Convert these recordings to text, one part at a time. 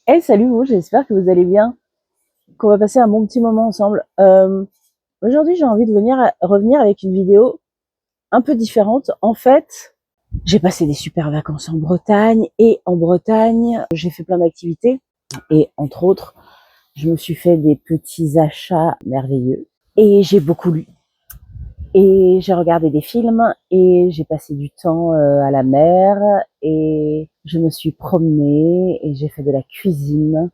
Hey, salut vous, j'espère que vous allez bien, qu'on va passer un bon petit moment ensemble. Aujourd'hui, j'ai envie de revenir avec une vidéo un peu différente. En fait, j'ai passé des super vacances en Bretagne et en Bretagne, j'ai fait plein d'activités et entre autres, je me suis fait des petits achats merveilleux et j'ai beaucoup lu et j'ai regardé des films et j'ai passé du temps à la mer et je me suis promenée et j'ai fait de la cuisine.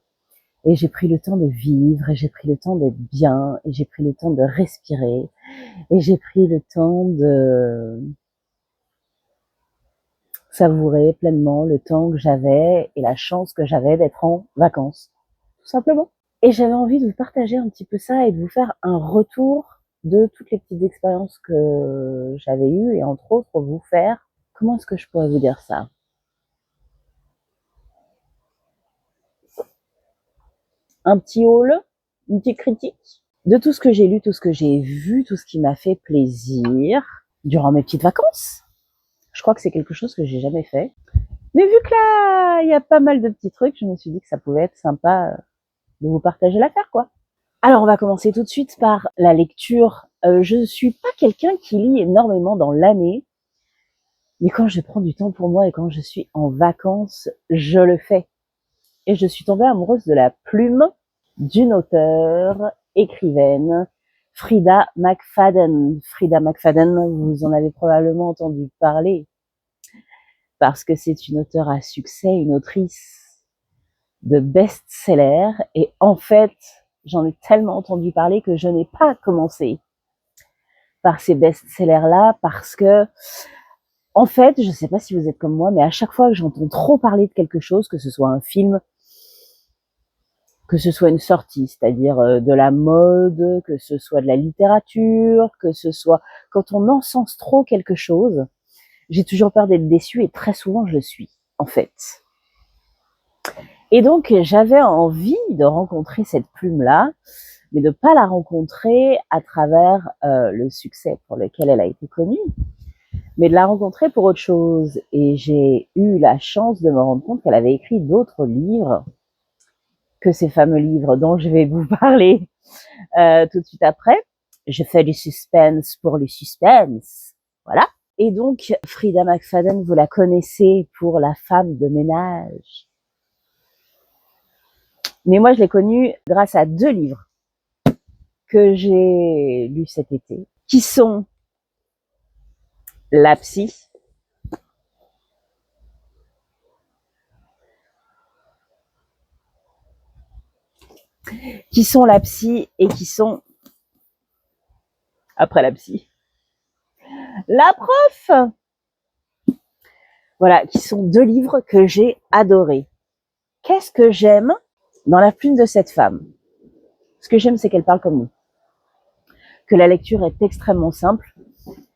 Et j'ai pris le temps de vivre, et j'ai pris le temps d'être bien, et j'ai pris le temps de respirer, et j'ai pris le temps de savourer pleinement le temps que j'avais et la chance que j'avais d'être en vacances, tout simplement. Et j'avais envie de vous partager un petit peu ça et de vous faire un retour de toutes les petites expériences que j'avais eues et entre autres vous faire, comment est-ce que je pourrais vous dire ça? Un petit haul, une petite critique de tout ce que j'ai lu, tout ce que j'ai vu, tout ce qui m'a fait plaisir durant mes petites vacances. Je crois que c'est quelque chose que j'ai jamais fait. Mais vu que là, il y a pas mal de petits trucs, je me suis dit que ça pouvait être sympa de vous partager l'affaire, quoi. Alors, on va commencer tout de suite par la lecture. Je suis pas quelqu'un qui lit énormément dans l'année, mais quand je prends du temps pour moi et quand je suis en vacances, je le fais. Et je suis tombée amoureuse de la plume d'une auteure, écrivaine, Frida McFadden. Frida McFadden, vous en avez probablement entendu parler, parce que c'est une auteure à succès, une autrice de best-sellers. Et en fait, j'en ai tellement entendu parler que je n'ai pas commencé par ces best-sellers-là, parce que, en fait, je ne sais pas si vous êtes comme moi, mais à chaque fois que j'entends trop parler de quelque chose, que ce soit un film, que ce soit une sortie, c'est-à-dire de la mode, que ce soit de la littérature, que ce soit quand on encense trop quelque chose, j'ai toujours peur d'être déçue et très souvent je le suis, en fait. Et donc j'avais envie de rencontrer cette plume-là, mais de pas la rencontrer à travers le succès pour lequel elle a été connue, mais de la rencontrer pour autre chose. Et j'ai eu la chance de me rendre compte qu'elle avait écrit d'autres livres que ces fameux livres dont je vais vous parler tout de suite après. Je fais du suspense pour le suspense. Voilà. Et donc, Frida McFadden, vous la connaissez pour La femme de ménage. Mais moi, je l'ai connue grâce à deux livres que j'ai lus cet été, qui sont La psy, et qui sont, après La psy, La prof. Voilà, qui sont deux livres que j'ai adorés. Qu'est-ce que j'aime dans la plume de cette femme? Ce que j'aime, c'est qu'elle parle comme nous, que la lecture est extrêmement simple.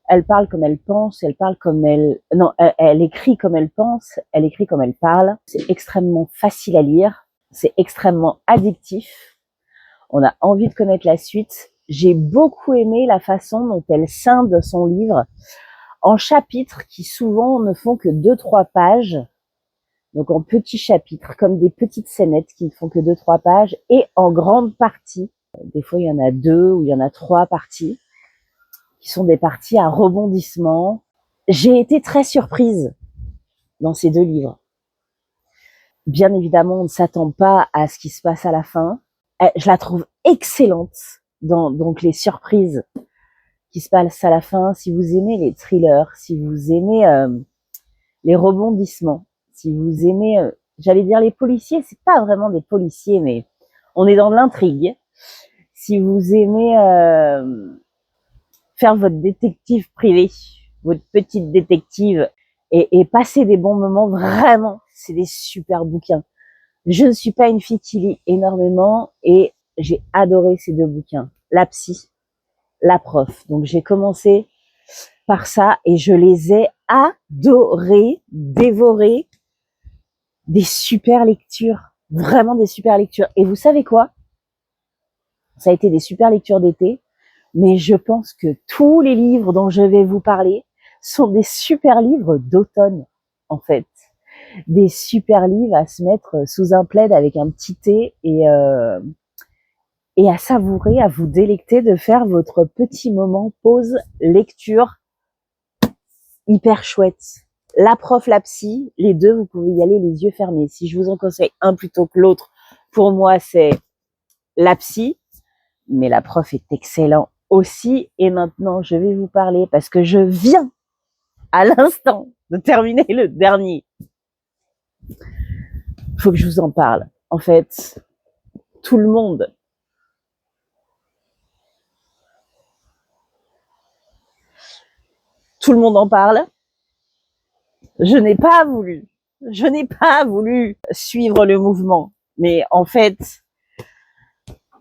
Elle parle comme elle pense, elle parle comme elle... Non, elle écrit comme elle pense, elle écrit comme elle parle. C'est extrêmement facile à lire, c'est extrêmement addictif. On a envie de connaître la suite. J'ai beaucoup aimé la façon dont elle scinde son livre en chapitres qui souvent ne font que 2-3 pages. Donc en petits chapitres, comme des petites scénettes qui ne font que 2-3 pages, et en grande partie. Des fois, il y en a 2 ou il y en a 3 parties, qui sont des parties à rebondissement. J'ai été très surprise dans ces deux livres. Bien évidemment, on ne s'attend pas à ce qui se passe à la fin. Je la trouve excellente dans donc les surprises qui se passent à la fin. Si vous aimez les thrillers, si vous aimez les rebondissements, si vous aimez, j'allais dire les policiers, c'est pas vraiment des policiers, mais on est dans l'intrigue. Si vous aimez faire votre détective privé, votre petite détective, et passer des bons moments, vraiment, c'est des super bouquins. Je ne suis pas une fille qui lit énormément et j'ai adoré ces deux bouquins. La psy, La prof. Donc j'ai commencé par ça et je les ai adorés, dévorés. Des super lectures, vraiment des super lectures. Et vous savez quoi? Ça a été des super lectures d'été, mais je pense que tous les livres dont je vais vous parler sont des super livres d'automne, en fait. des super livres à se mettre sous un plaid avec un petit thé et à savourer, à vous délecter de faire votre petit moment pause lecture hyper chouette. La prof, la psy, les deux, vous pouvez y aller les yeux fermés. Si je vous en conseille un plutôt que l'autre, pour moi, c'est la psy, mais la prof est excellent aussi. Et maintenant, je vais vous parler parce que je viens à l'instant de terminer le dernier. Faut que je vous en parle. En fait, tout le monde en parle. Je n'ai pas voulu suivre le mouvement. Mais en fait,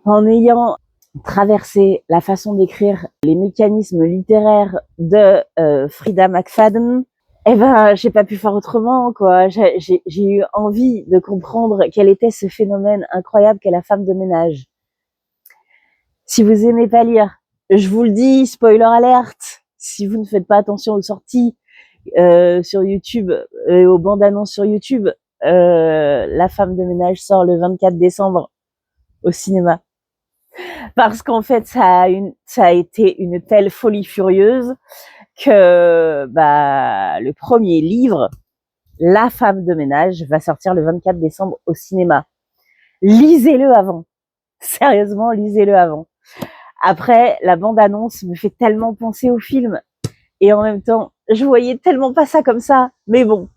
en ayant traversé la façon d'écrire les mécanismes littéraires de Frida McFadden, eh ben, j'ai pas pu faire autrement, quoi. J'ai eu envie de comprendre quel était ce phénomène incroyable qu'est la femme de ménage. Si vous aimez pas lire, je vous le dis, spoiler alerte, si vous ne faites pas attention aux sorties sur YouTube et aux bandes annonces sur YouTube, la femme de ménage sort le 24 décembre au cinéma. Parce qu'en fait, ça a été une telle folie furieuse que le premier livre, La femme de ménage, va sortir le 24 décembre au cinéma. Lisez-le avant. Sérieusement, lisez-le avant. Après, la bande-annonce me fait tellement penser au film. Et en même temps, je voyais tellement pas ça comme ça. Mais bon.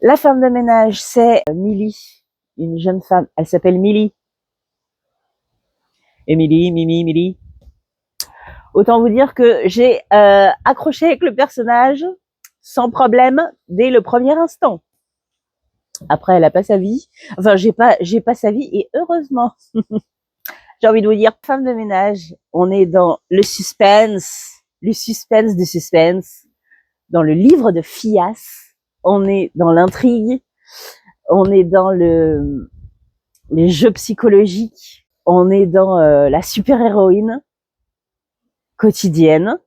La femme de ménage, c'est Millie, une jeune femme. Elle s'appelle Millie. Émilie, Mimi, Millie. Autant vous dire que j'ai accroché avec le personnage sans problème dès le premier instant. Après, elle a pas sa vie. Enfin, j'ai pas sa vie et heureusement. J'ai envie de vous dire, femme de ménage, on est dans le suspense de suspense, dans le livre de Phias, on est dans l'intrigue, on est dans les jeux psychologiques, on est dans la super-héroïne quotidienne.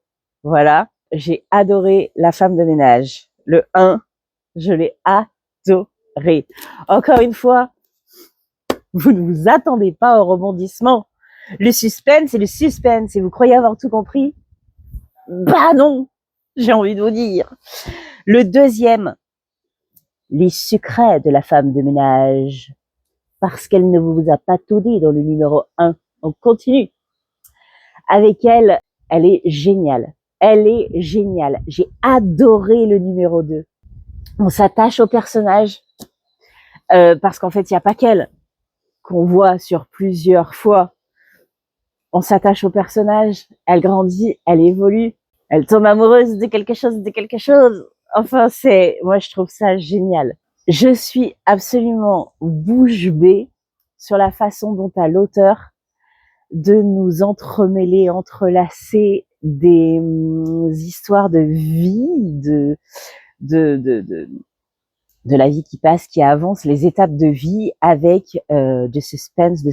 Voilà, j'ai adoré La femme de ménage. Le 1, je l'ai adoré. Encore une fois, vous ne vous attendez pas au rebondissement. Le suspense, c'est le suspense. Et vous croyez avoir tout compris? Bah non, j'ai envie de vous dire. Le deuxième, les secrets de la femme de ménage. Parce qu'elle ne vous a pas tout dit dans le numéro 1. On continue. Avec elle, elle est géniale. Elle est géniale. J'ai adoré le numéro 2. On s'attache au personnage parce qu'en fait, il n'y a pas qu'elle qu'on voit sur plusieurs fois. On s'attache au personnage, elle grandit, elle évolue, elle tombe amoureuse de quelque chose. Enfin, moi, je trouve ça génial. Je suis absolument bouche bée sur la façon dont a l'auteur de nous entremêler, entrelacer des histoires de vie, de la vie qui passe, qui avance, les étapes de vie avec de suspense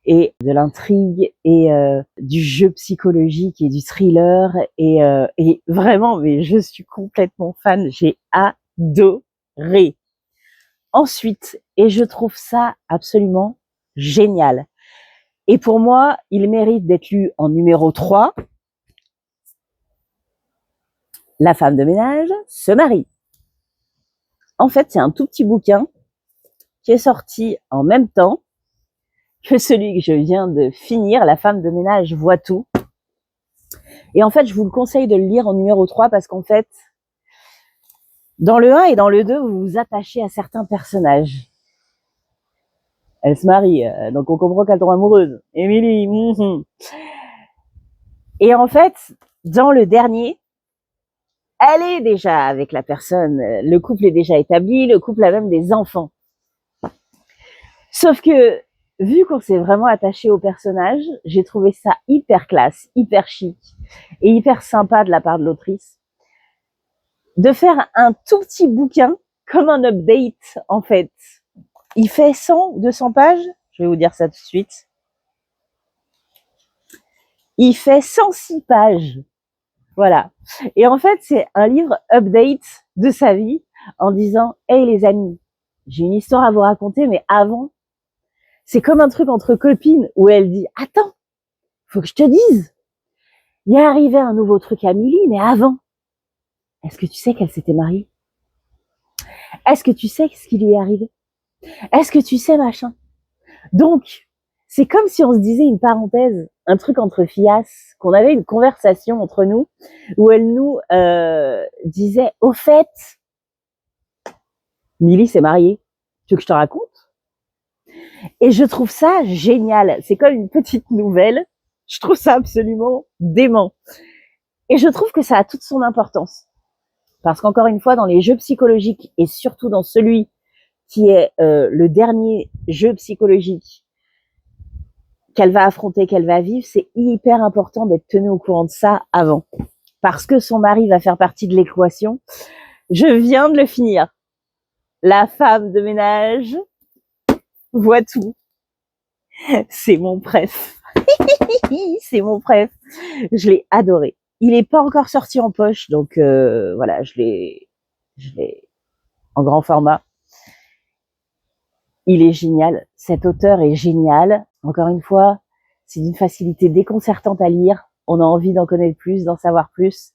et de l'intrigue et du jeu psychologique et du thriller et vraiment, mais je suis complètement fan, j'ai adoré. Ensuite, et je trouve ça absolument génial. Et pour moi, il mérite d'être lu en numéro 3. La femme de ménage se marie. En fait, c'est un tout petit bouquin qui est sorti en même temps que celui que je viens de finir, La femme de ménage voit tout. Et en fait, je vous le conseille de le lire en numéro 3 parce qu'en fait, dans le 1 et dans le 2, vous vous attachez à certains personnages. Elle se marie, donc on comprend qu'elle tombe amoureuse. Émilie. Et en fait, dans le dernier, elle est déjà avec la personne, le couple est déjà établi, le couple a même des enfants. Sauf que, vu qu'on s'est vraiment attaché au personnage, j'ai trouvé ça hyper classe, hyper chic et hyper sympa de la part de l'autrice de faire un tout petit bouquin comme un update en fait. Il fait 100 ou 200 pages, je vais vous dire ça tout de suite. Il fait 106 pages. Voilà. Et en fait, c'est un livre update de sa vie en disant « Hey les amis, j'ai une histoire à vous raconter, mais avant, c'est comme un truc entre copines où elle dit « Attends, faut que je te dise, il est arrivé un nouveau truc à Milly, mais avant, est-ce que tu sais qu'elle s'était mariée? Est-ce que tu sais ce qui lui est arrivé? Est-ce que tu sais machin ?» Donc, c'est comme si on se disait une parenthèse, un truc entre fillasses, qu'on avait une conversation entre nous, où elle nous disait « Au fait, Milly s'est mariée, tu veux que je te raconte ?» Et je trouve ça génial, c'est comme une petite nouvelle, je trouve ça absolument dément. Et je trouve que ça a toute son importance. Parce qu'encore une fois, dans les jeux psychologiques, et surtout dans celui qui est le dernier jeu psychologique qu'elle va affronter, qu'elle va vivre, c'est hyper important d'être tenu au courant de ça avant. Parce que son mari va faire partie de l'équation. Je viens de le finir. La femme de ménage voit tout. C'est mon préf. C'est mon préf. Je l'ai adoré. Il est pas encore sorti en poche, donc voilà, je l'ai en grand format. Il est génial. Cet auteur est génial. Encore une fois, c'est d'une facilité déconcertante à lire. On a envie d'en connaître plus, d'en savoir plus.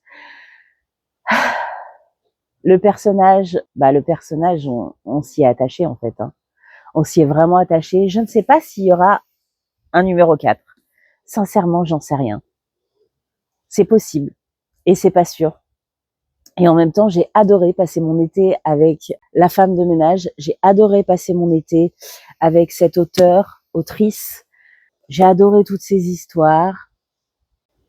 Le personnage, on s'y est attaché en fait. Hein. On s'y est vraiment attaché. Je ne sais pas s'il y aura un numéro 4. Sincèrement, j'en sais rien. C'est possible. Et c'est pas sûr. Et en même temps, j'ai adoré passer mon été avec la femme de ménage. J'ai adoré passer mon été avec cette autrice. J'ai adoré toutes ces histoires.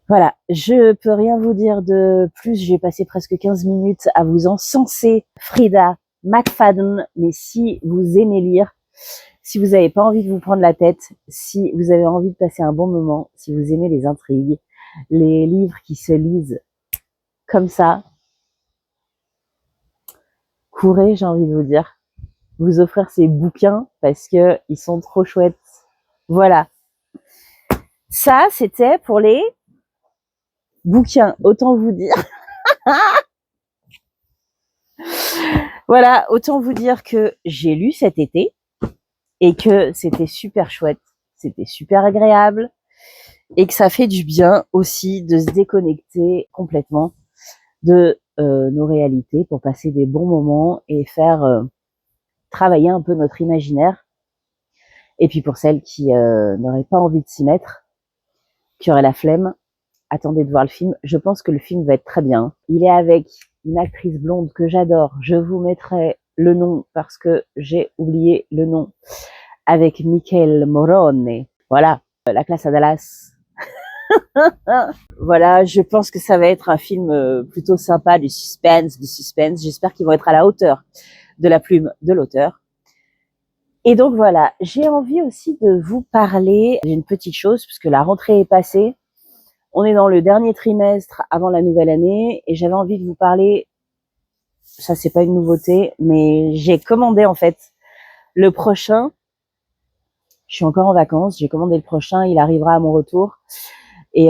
Voilà, je peux rien vous dire de plus. J'ai passé presque 15 minutes à vous encenser Frida McFadden. Mais si vous aimez lire, si vous n'avez pas envie de vous prendre la tête, si vous avez envie de passer un bon moment, si vous aimez les intrigues, les livres qui se lisent comme ça, courez, j'ai envie de vous dire. Vous offrir ces bouquins parce que ils sont trop chouettes. Voilà. Ça, c'était pour les bouquins. Autant vous dire. Voilà, autant vous dire que j'ai lu cet été et que c'était super chouette. C'était super agréable et que ça fait du bien aussi de se déconnecter complètement de nos réalités pour passer des bons moments et faire travailler un peu notre imaginaire. Et puis pour celles qui n'auraient pas envie de s'y mettre, qui auraient la flemme, attendez de voir le film. Je pense que le film va être très bien. Il est avec une actrice blonde que j'adore. Je vous mettrai le nom parce que j'ai oublié le nom. Avec Michael Morone. Voilà, La classe à Dallas. Voilà, je pense que ça va être un film plutôt sympa, du suspense. J'espère qu'ils vont être à la hauteur de la plume de l'auteur. Et donc voilà, j'ai envie aussi de vous parler d'une petite chose, puisque la rentrée est passée. On est dans le dernier trimestre avant la nouvelle année et j'avais envie de vous parler, ça c'est pas une nouveauté, mais j'ai commandé en fait le prochain. Je suis encore en vacances, j'ai commandé le prochain, il arrivera à mon retour. Et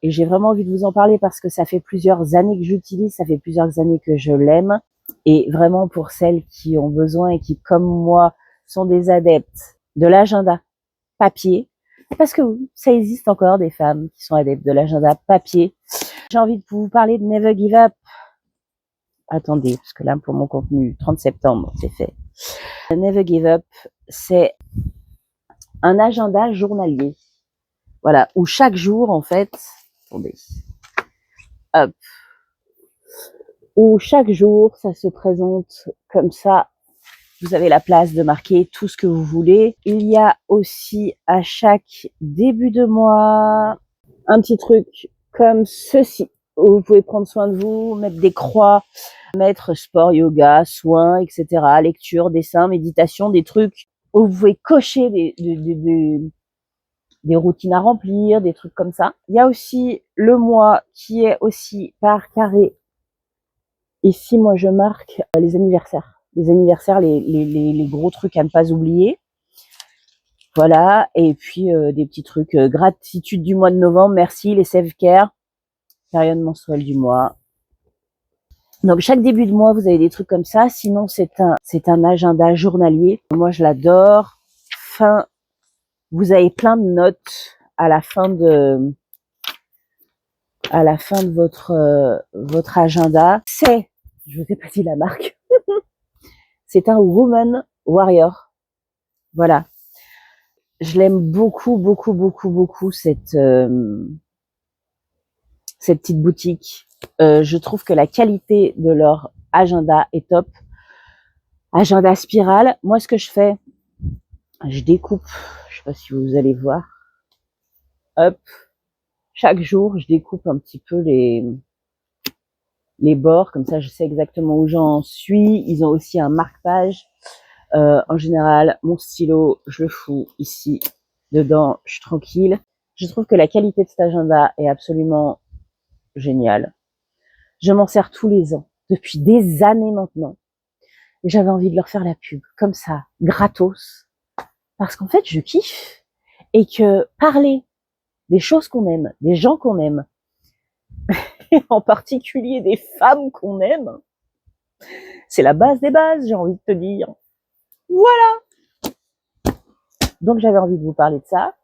j'ai vraiment envie de vous en parler parce que ça fait plusieurs années que j'utilise, ça fait plusieurs années que je l'aime. Et vraiment pour celles qui ont besoin et qui, comme moi, sont des adeptes de l'agenda papier, parce que oui, ça existe encore des femmes qui sont adeptes de l'agenda papier. J'ai envie de vous parler de Never Give Up. Attendez, parce que là, pour mon contenu, 30 septembre, c'est fait. Never Give Up, c'est un agenda journalier. Voilà, où chaque jour, en fait, attendez, hop, où chaque jour, ça se présente comme ça. Vous avez la place de marquer tout ce que vous voulez. Il y a aussi à chaque début de mois un petit truc comme ceci, où vous pouvez prendre soin de vous, mettre des croix, mettre sport, yoga, soins, etc., lecture, dessin, méditation, des trucs où vous pouvez cocher des routines à remplir, des trucs comme ça. Il y a aussi le mois qui est aussi par carré. Ici, moi, je marque les anniversaires. Les anniversaires, les gros trucs à ne pas oublier. Voilà. Et puis, des petits trucs. Gratitude du mois de novembre. Merci. Les self-care. Période menstruelle du mois. Donc chaque début de mois, vous avez des trucs comme ça. Sinon, c'est un agenda journalier. Moi, je l'adore. Vous avez plein de notes à la fin de votre agenda. Je vous ai pas dit la marque. C'est un Woman Warrior. Voilà. Je l'aime beaucoup, beaucoup, beaucoup, beaucoup cette petite boutique. Je trouve que la qualité de leur agenda est top. Agenda spirale. Moi, ce que je fais, je découpe. Je sais pas si vous allez voir. Hop. Chaque jour, je découpe un petit peu les bords. Comme ça, je sais exactement où j'en suis. Ils ont aussi un marque-page. En général, mon stylo, je le fous ici. Dedans, je suis tranquille. Je trouve que la qualité de cet agenda est absolument géniale. Je m'en sers tous les ans, depuis des années maintenant. Et j'avais envie de leur faire la pub, comme ça, gratos. Parce qu'en fait, je kiffe. Et que parler des choses qu'on aime, des gens qu'on aime, et en particulier des femmes qu'on aime, c'est la base des bases, j'ai envie de te dire. Voilà. Donc j'avais envie de vous parler de ça.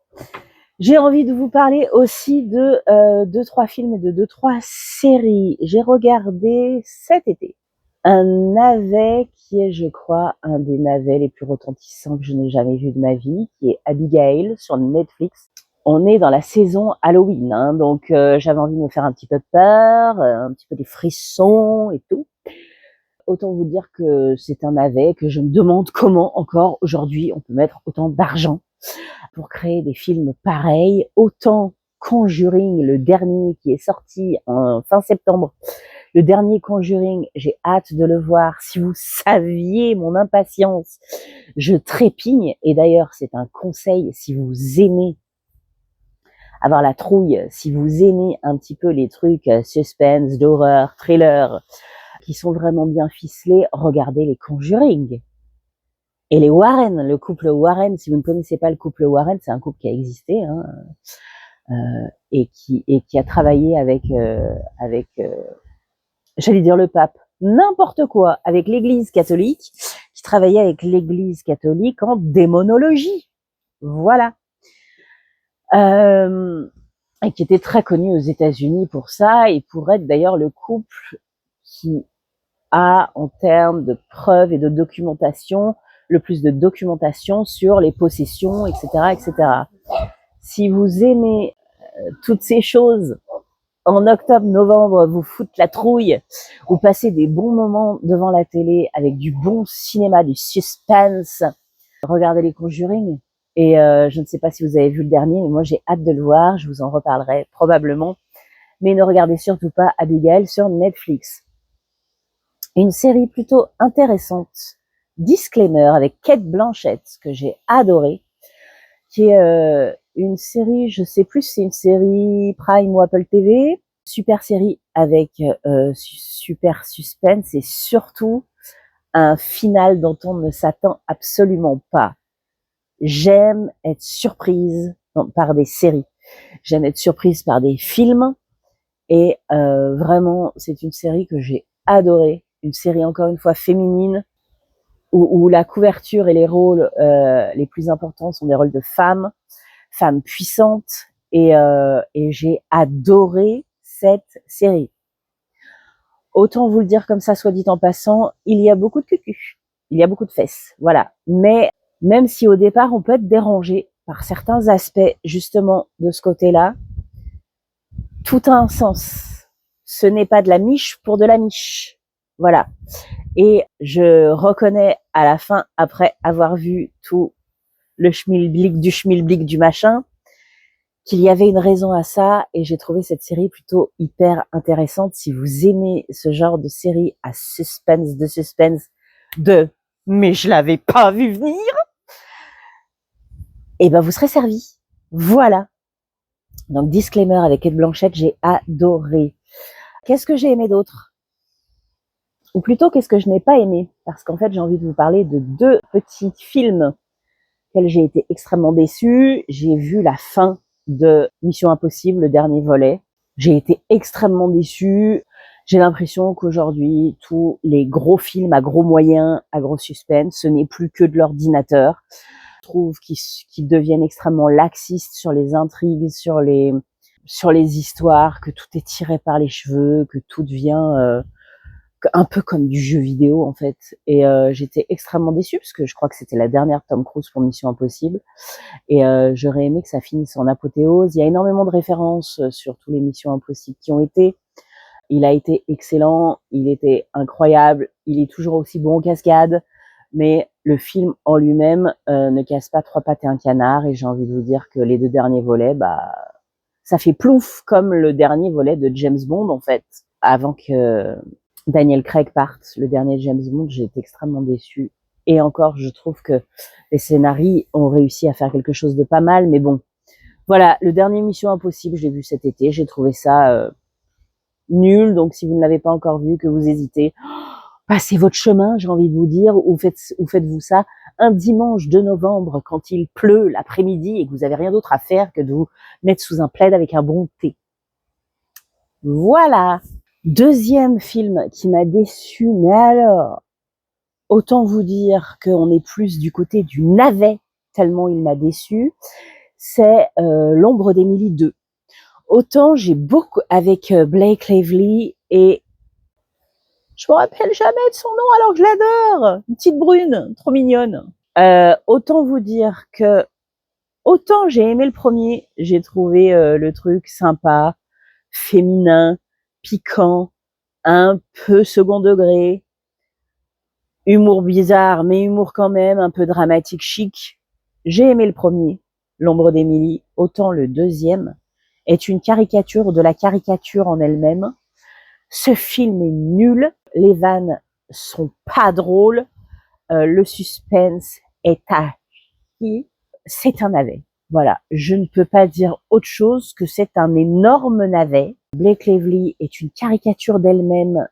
J'ai envie de vous parler aussi de 2-3 films et de 2-3 séries. J'ai regardé cet été un navet qui est, je crois, un des navets les plus retentissants que je n'ai jamais vu de ma vie, qui est Abigail sur Netflix. On est dans la saison Halloween, hein, donc j'avais envie de me faire un petit peu peur, un petit peu des frissons et tout. Autant vous dire que c'est un navet que je me demande comment encore aujourd'hui on peut mettre autant d'argent pour créer des films pareils. Autant Conjuring, le dernier qui est sorti en fin septembre, le dernier Conjuring, j'ai hâte de le voir. Si vous saviez mon impatience, je trépigne. Et d'ailleurs, c'est un conseil, si vous aimez avoir la trouille, si vous aimez un petit peu les trucs suspense, d'horreur, thriller, qui sont vraiment bien ficelés, regardez les Conjuring. Et les Warren, le couple Warren, si vous ne connaissez pas le couple Warren, c'est un couple qui a existé, hein, et qui a travaillé avec j'allais dire le pape, n'importe quoi, avec l'Église catholique, qui travaillait avec l'Église catholique en démonologie. Voilà. Et qui était très connu aux États-Unis pour ça, et pour être d'ailleurs le couple qui a, en termes de preuves et de documentation, le plus de documentation sur les possessions, etc., etc. Si vous aimez toutes ces choses, en octobre, novembre, vous foutre la trouille, vous passez des bons moments devant la télé avec du bon cinéma, du suspense, regardez les Conjuring. Et je ne sais pas si vous avez vu le dernier, mais moi j'ai hâte de le voir, je vous en reparlerai probablement. Mais ne regardez surtout pas Abigail sur Netflix. Une série plutôt intéressante, Disclaimer, avec Cate Blanchett, que j'ai adoré, qui est une série, je sais plus si c'est une série Prime ou Apple TV, super série avec super suspense et surtout un final dont on ne s'attend absolument pas. J'aime être surprise par des séries, j'aime être surprise par des films et vraiment c'est une série que j'ai adorée, une série encore une fois féminine où la couverture et les rôles les plus importants sont des rôles de femmes puissantes et j'ai adoré cette série. Autant vous le dire comme ça, soit dit en passant, il y a beaucoup de cucu, il y a beaucoup de fesses, voilà. Mais même si au départ on peut être dérangé par certains aspects justement de ce côté-là, tout a un sens. Ce n'est pas de la miche pour de la miche, voilà. Et je reconnais à la fin, après avoir vu tout le schmilblick du machin, qu'il y avait une raison à ça, et j'ai trouvé cette série plutôt hyper intéressante. Si vous aimez ce genre de série à suspense, mais je l'avais pas vu venir, et ben vous serez servi. Voilà. Donc Disclaimer avec Cate Blanchett, j'ai adoré. Qu'est-ce que j'ai aimé d'autre? Ou plutôt, qu'est-ce que je n'ai pas aimé? Parce qu'en fait, j'ai envie de vous parler de 2 petits films auxquels j'ai été extrêmement déçue. J'ai vu la fin de Mission Impossible, le dernier volet. J'ai été extrêmement déçue. J'ai l'impression qu'aujourd'hui, tous les gros films à gros moyens, à gros suspense, ce n'est plus que de l'ordinateur. Je trouve qu'ils deviennent extrêmement laxistes sur les intrigues, sur les histoires, que tout est tiré par les cheveux, que tout devient un peu comme du jeu vidéo en fait. Et j'étais extrêmement déçue parce que je crois que c'était la dernière Tom Cruise pour Mission Impossible. Et j'aurais aimé que ça finisse en apothéose. Il y a énormément de références sur tous les Missions Impossibles qui ont été. Il a été excellent, il était incroyable, il est toujours aussi bon en cascade, mais le film en lui-même ne casse pas trois pattes et un canard. Et j'ai envie de vous dire que les deux derniers volets, ça fait plouf comme le dernier volet de James Bond en fait. Avant que Daniel Craig parte, le dernier James Bond, j'ai été extrêmement déçue. Et encore, je trouve que les scénaristes ont réussi à faire quelque chose de pas mal, mais bon. Voilà, le dernier Mission Impossible, je l'ai vu cet été, j'ai trouvé ça nul. Donc si vous ne l'avez pas encore vu, que vous hésitez, passez votre chemin, j'ai envie de vous dire, ou faites-vous ça un dimanche de novembre quand il pleut l'après-midi et que vous n'avez rien d'autre à faire que de vous mettre sous un plaid avec un bon thé. Voilà. Deuxième film qui m'a déçu, mais alors, autant vous dire qu'on est plus du côté du navet, tellement il m'a déçu, c'est L'ombre d'Emily 2. Autant j'ai beaucoup avec Blake Lively et je me rappelle jamais de son nom alors que je l'adore, une petite brune, trop mignonne. Autant vous dire que autant j'ai aimé le premier, j'ai trouvé le truc sympa, féminin, piquant, un peu second degré, humour bizarre mais humour quand même, un peu dramatique chic. J'ai aimé le premier, L'ombre d'Emily, autant le deuxième est une caricature de la caricature en elle-même. Ce film est nul, les vannes sont pas drôles, le suspense est à chier, c'est un navet. Voilà, je ne peux pas dire autre chose que c'est un énorme navet. Blake Lively est une caricature d'elle-même.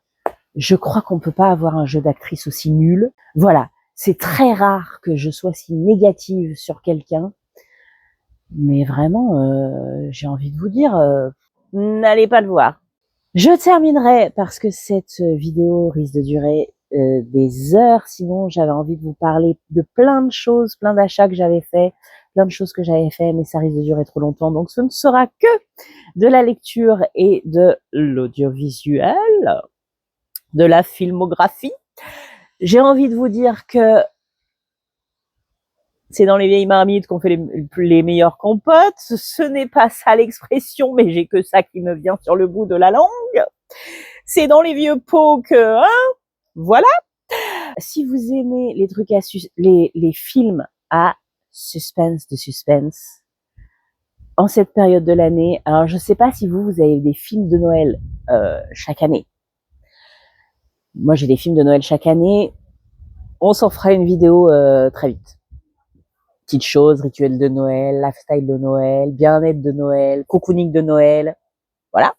Je crois qu'on peut pas avoir un jeu d'actrice aussi nul. Voilà, c'est très rare que je sois si négative sur quelqu'un. Mais vraiment, j'ai envie de vous dire, n'allez pas le voir. Je terminerai parce que cette vidéo risque de durer des heures. Sinon, j'avais envie de vous parler de plein de choses, plein d'achats que j'avais fait, plein de choses que j'avais fait, mais ça risque de durer trop longtemps. Donc, ce ne sera que de la lecture et de l'audiovisuel, de la filmographie. J'ai envie de vous dire que c'est dans les vieilles marmites qu'on fait les meilleures compotes. Ce n'est pas ça l'expression, mais j'ai que ça qui me vient sur le bout de la langue. C'est dans les vieux pots que, voilà. Si vous aimez les trucs les films à suspense, en cette période de l'année, alors je sais pas si vous avez des films de Noël chaque année. Moi, j'ai des films de Noël chaque année. On s'en fera une vidéo très vite. Petites choses, rituels de Noël, lifestyle de Noël, bien-être de Noël, cocooning de Noël, voilà.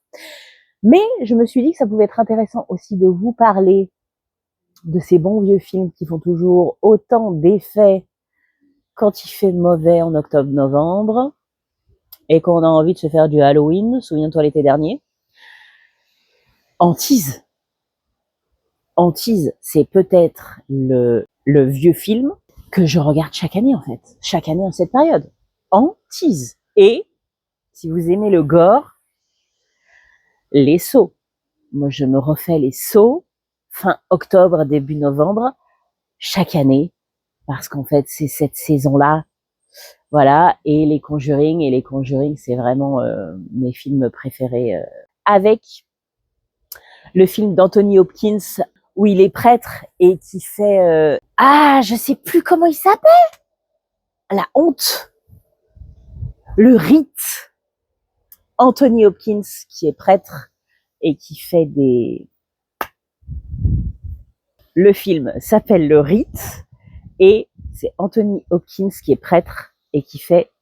Mais je me suis dit que ça pouvait être intéressant aussi de vous parler de ces bons vieux films qui font toujours autant d'effets quand il fait mauvais en octobre-novembre et qu'on a envie de se faire du Halloween. Souviens-toi l'été dernier. Antise, c'est peut-être le vieux film que je regarde chaque année en fait, chaque année en cette période. Antise. Et si vous aimez le gore, les Sceaux. Moi, je me refais les Sceaux fin octobre, début novembre, chaque année, parce qu'en fait, c'est cette saison-là. Voilà, et les Conjuring, c'est vraiment mes films préférés. Avec le film d'Anthony Hopkins, où il est prêtre et qui fait... je sais plus comment il s'appelle. La honte. Le rite. Anthony Hopkins, qui est prêtre et qui fait des... Le film s'appelle Le Rite et c'est Anthony Hopkins qui est prêtre et qui fait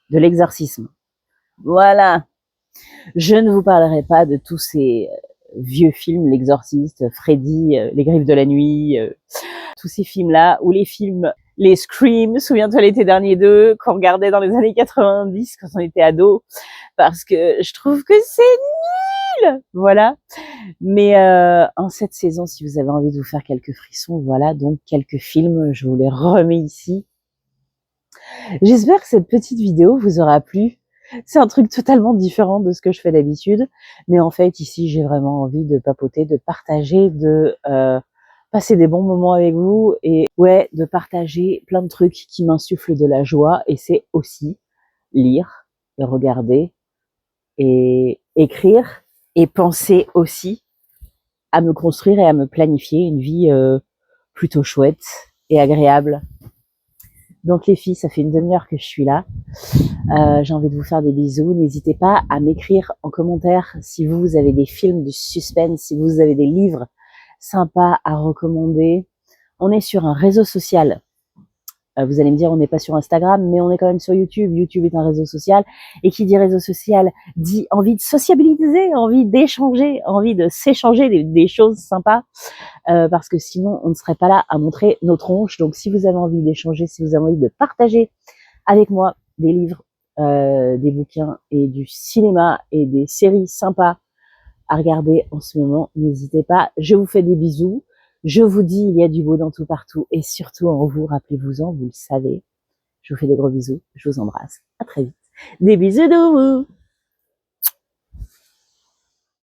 de l'exorcisme. Voilà. Je ne vous parlerai pas de tous ces vieux films, L'Exorciste, Freddy, Les Griffes de la Nuit, tous ces films-là, ou les Scream, souviens-toi l'été dernier 2, qu'on regardait dans les années 90 quand on était ado, parce que je trouve que c'est tranquille, voilà. Mais en cette saison, si vous avez envie de vous faire quelques frissons, voilà donc quelques films, je vous les remets ici. J'espère que cette petite vidéo vous aura plu. C'est un truc totalement différent de ce que je fais d'habitude, mais en fait ici j'ai vraiment envie de papoter, de partager, de passer des bons moments avec vous et ouais, de partager plein de trucs qui m'insufflent de la joie, et c'est aussi lire et regarder et écrire et penser aussi à me construire et à me planifier une vie plutôt chouette et agréable. Donc les filles, ça fait une demi-heure que je suis là. J'ai envie de vous faire des bisous. N'hésitez pas à m'écrire en commentaire si vous avez des films de suspense, si vous avez des livres sympas à recommander. On est sur un réseau social. Vous allez me dire, on n'est pas sur Instagram, mais on est quand même sur YouTube. YouTube est un réseau social. Et qui dit réseau social dit envie de sociabiliser, envie d'échanger, envie de s'échanger des choses sympas. Parce que sinon, on ne serait pas là à montrer nos tronches. Donc, si vous avez envie d'échanger, si vous avez envie de partager avec moi des livres, des bouquins et du cinéma et des séries sympas à regarder en ce moment, n'hésitez pas. Je vous fais des bisous. Je vous dis, il y a du beau dans tout partout. Et surtout, en vous, rappelez-vous-en, vous le savez. Je vous fais des gros bisous. Je vous embrasse. À très vite. Des bisous de vous.